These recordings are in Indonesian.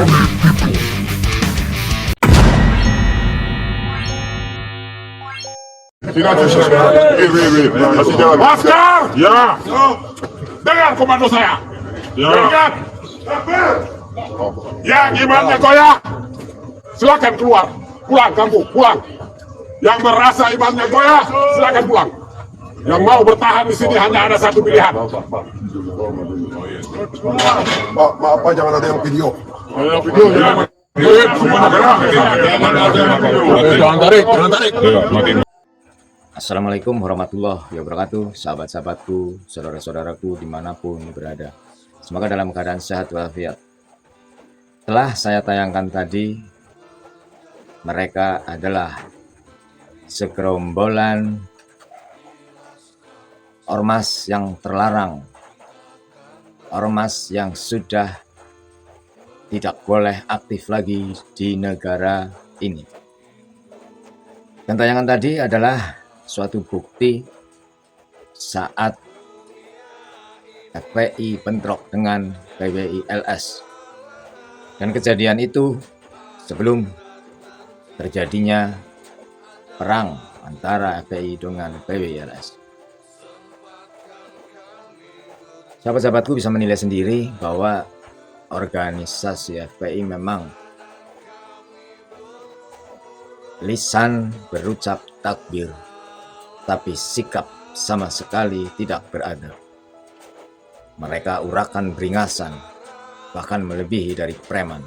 Kasih jalan. Masker! Ya. Dengar komando saya. Ya. Dengar. Yang imannya goyah, silakan keluar. Pulang kamu, pulang. Yang merasa imannya goyah, silakan pulang. Yang mau bertahan di sini hanya ada satu pilihan. Pak, maaf Pak, jangan ada yang video. Video, jangan. Jangan tarik. Assalamualaikum warahmatullahi wabarakatuh, sahabat-sahabatku, saudara-saudaraku dimanapun berada. Semoga dalam keadaan sehat walafiat. Telah saya tayangkan tadi, mereka adalah segerombolan ormas yang terlarang, ormas yang sudah tidak boleh aktif lagi di negara ini. Dan tayangan tadi adalah suatu bukti saat FPI bentrok dengan PWI-LS. Dan kejadian itu sebelum terjadinya perang antara FPI dengan PWI-LS. Sahabat-sahabatku bisa menilai sendiri bahwa organisasi FPI memang lisan berucap takbir, tapi sikap sama sekali tidak beradab. Mereka urakan beringasan, bahkan melebihi dari preman.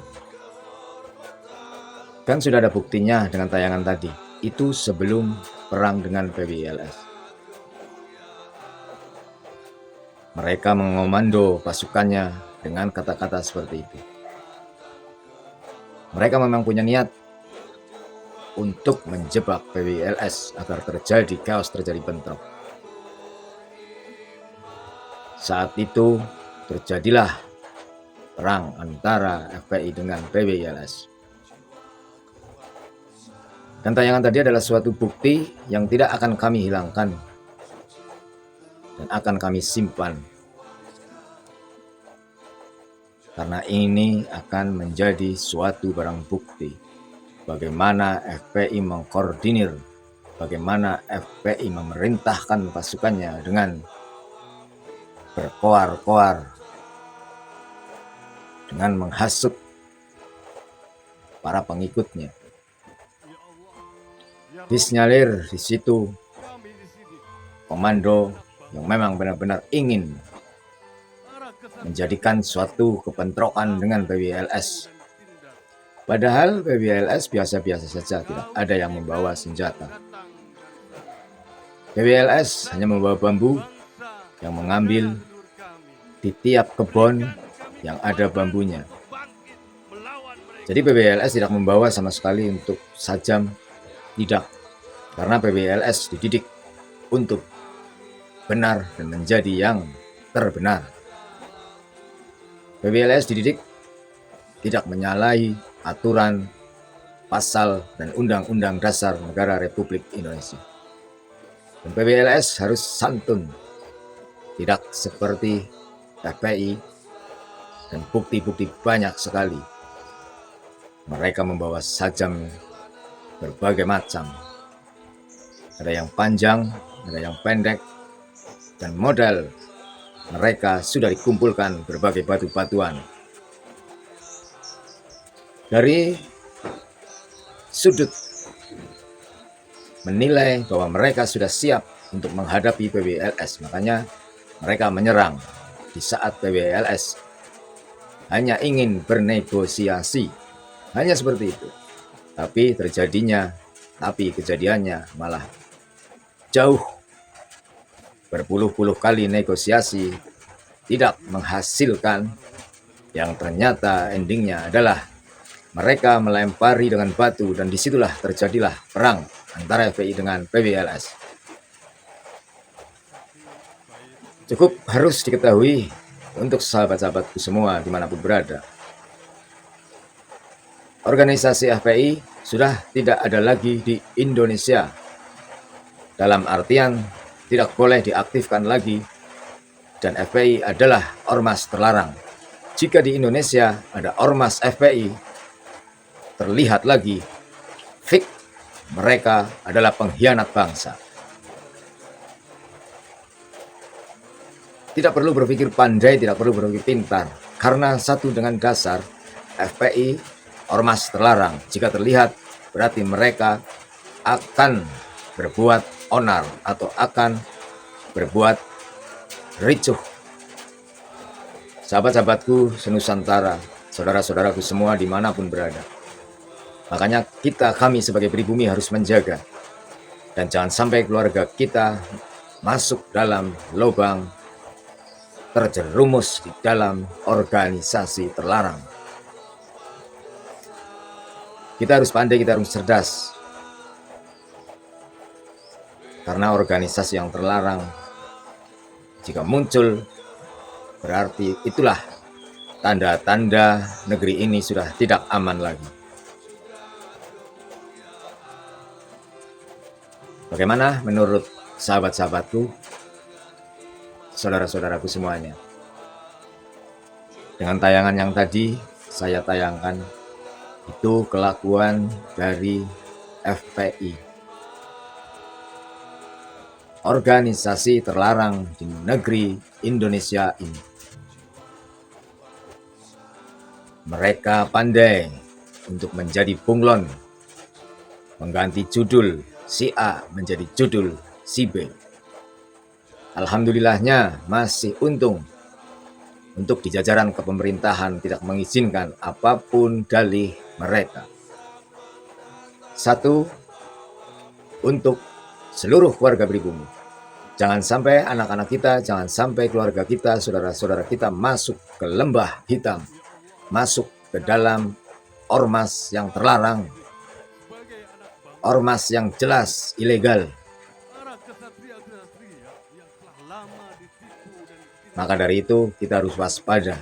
Kan sudah ada buktinya dengan tayangan tadi. Itu sebelum perang dengan PWI-LS. Mereka mengomando pasukannya dengan kata-kata seperti itu. Mereka memang punya niat untuk menjebak PWI-LS agar terjadi chaos, terjadi bentrok. Saat itu terjadilah perang antara FPI dengan PWI-LS. Dan tayangan tadi adalah suatu bukti yang tidak akan kami hilangkan dan akan kami simpan. Karena ini akan menjadi suatu barang bukti bagaimana FPI mengkoordinir, bagaimana FPI memerintahkan pasukannya dengan berkoar-koar, dengan menghasut para pengikutnya. Disinyalir di situ komando yang memang benar-benar ingin menjadikan suatu kebentrokan dengan PWI-LS. Padahal PWI-LS biasa-biasa saja, tidak ada yang membawa senjata. PWI-LS hanya membawa bambu yang mengambil di tiap kebun yang ada bambunya. Jadi PWI-LS tidak membawa sama sekali untuk sajam, tidak. Karena PWI-LS dididik untuk benar dan menjadi yang terbenar. PWI-LS dididik tidak menyalahi aturan, pasal, dan undang-undang dasar negara Republik Indonesia. Dan PWI-LS harus santun, tidak seperti FPI, dan bukti-bukti banyak sekali. Mereka membawa sajam berbagai macam. Ada yang panjang, ada yang pendek, dan model mereka sudah dikumpulkan berbagai batu-batuan. Dari sudut menilai bahwa mereka sudah siap untuk menghadapi PWI-LS, makanya mereka menyerang di saat PWI-LS hanya ingin bernegosiasi, hanya seperti itu. Tapi kejadiannya malah jauh, berpuluh-puluh kali negosiasi tidak menghasilkan, yang ternyata endingnya adalah mereka melempari dengan batu, dan disitulah terjadilah perang antara FPI dengan PWI-LS. Cukup harus diketahui untuk sahabat-sahabatku semua dimanapun berada. Organisasi FPI sudah tidak ada lagi di Indonesia. Dalam artian tidak boleh diaktifkan lagi, dan FPI adalah ormas terlarang. jika di Indonesia ada ormas FPI, terlihat lagi fik mereka adalah pengkhianat bangsa. Tidak perlu berpikir pandai, tidak perlu berpikir pintar, karena satu dengan dasar, FPI ormas terlarang. Jika terlihat, berarti mereka akan berbuat onar atau akan berbuat ricuh. Sahabat-sahabatku senusantara, saudara-saudaraku semua dimanapun berada. Makanya kami sebagai pribumi harus menjaga. Dan jangan sampai keluarga kita masuk dalam lubang, terjerumus di dalam organisasi terlarang. Kita harus pandai, kita harus cerdas. Karena organisasi yang terlarang, jika muncul, berarti itulah tanda-tanda negeri ini sudah tidak aman lagi. Bagaimana menurut sahabat-sahabatku, saudara-saudaraku semuanya? Dengan tayangan yang tadi saya tayangkan, itu kelakuan dari FPI. Organisasi terlarang di negeri Indonesia ini. Mereka pandai untuk menjadi bunglon, mengganti judul si A menjadi judul si B. Alhamdulillahnya masih untung untuk di jajaran kepemerintahan tidak mengizinkan apapun dalih mereka. Satu, untuk seluruh warga pribumi. Jangan sampai anak-anak kita, jangan sampai keluarga kita, saudara-saudara kita masuk ke lembah hitam, masuk ke dalam ormas yang terlarang, ormas yang jelas ilegal. Maka dari itu kita harus waspada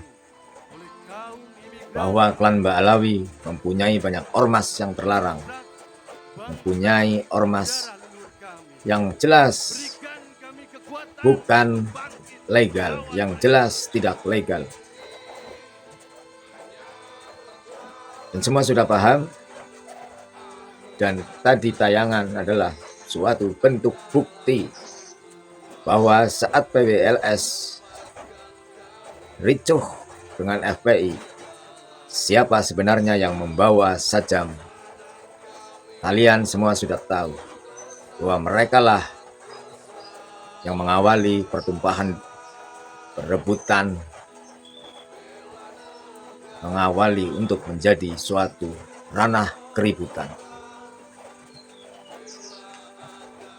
bahwa klan Mbak Alawi mempunyai banyak ormas yang terlarang, mempunyai ormas yang jelas bukan legal, yang jelas tidak legal. Dan semua sudah paham, dan tadi tayangan adalah suatu bentuk bukti bahwa saat PBLS ricuh dengan FPI, siapa sebenarnya yang membawa sajam? Kalian semua sudah tahu bahwa mereka lah yang mengawali pertumpahan, perebutan, mengawali untuk menjadi suatu ranah keributan.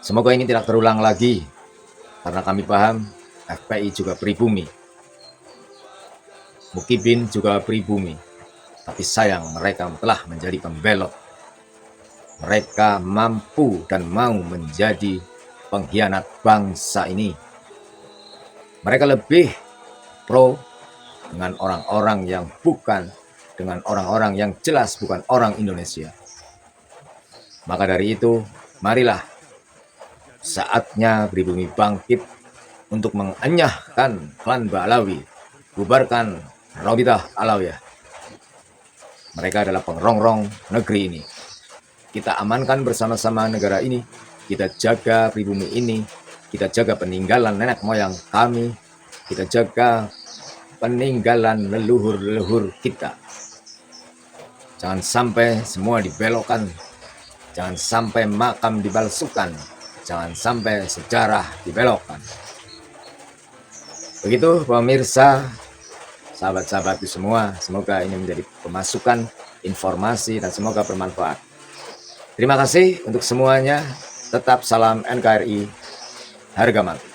Semoga ini tidak terulang lagi, karena kami paham FPI juga pribumi, Mukibin juga pribumi, tapi sayang mereka telah menjadi pembelot. Mereka mampu dan mau menjadi pengkhianat bangsa ini. Mereka lebih pro dengan orang-orang yang bukan, dengan orang-orang yang jelas bukan orang Indonesia. Maka dari itu, marilah saatnya pribumi bangkit untuk mengenyahkan klan Ba'alawi, bubarkan Rabithah Alawiyah. Mereka adalah pengerongrong negeri ini. Kita amankan bersama-sama negara ini, kita jaga pribumi ini, kita jaga peninggalan nenek moyang kami, kita jaga peninggalan leluhur-leluhur kita. Jangan sampai semua dibelokkan, jangan sampai makam dipalsukan, jangan sampai sejarah dibelokkan. Begitu pemirsa, sahabat-sahabatku semua, semoga ini menjadi pemasukan informasi dan semoga bermanfaat. Terima kasih untuk semuanya. Tetap salam NKRI, harga mati.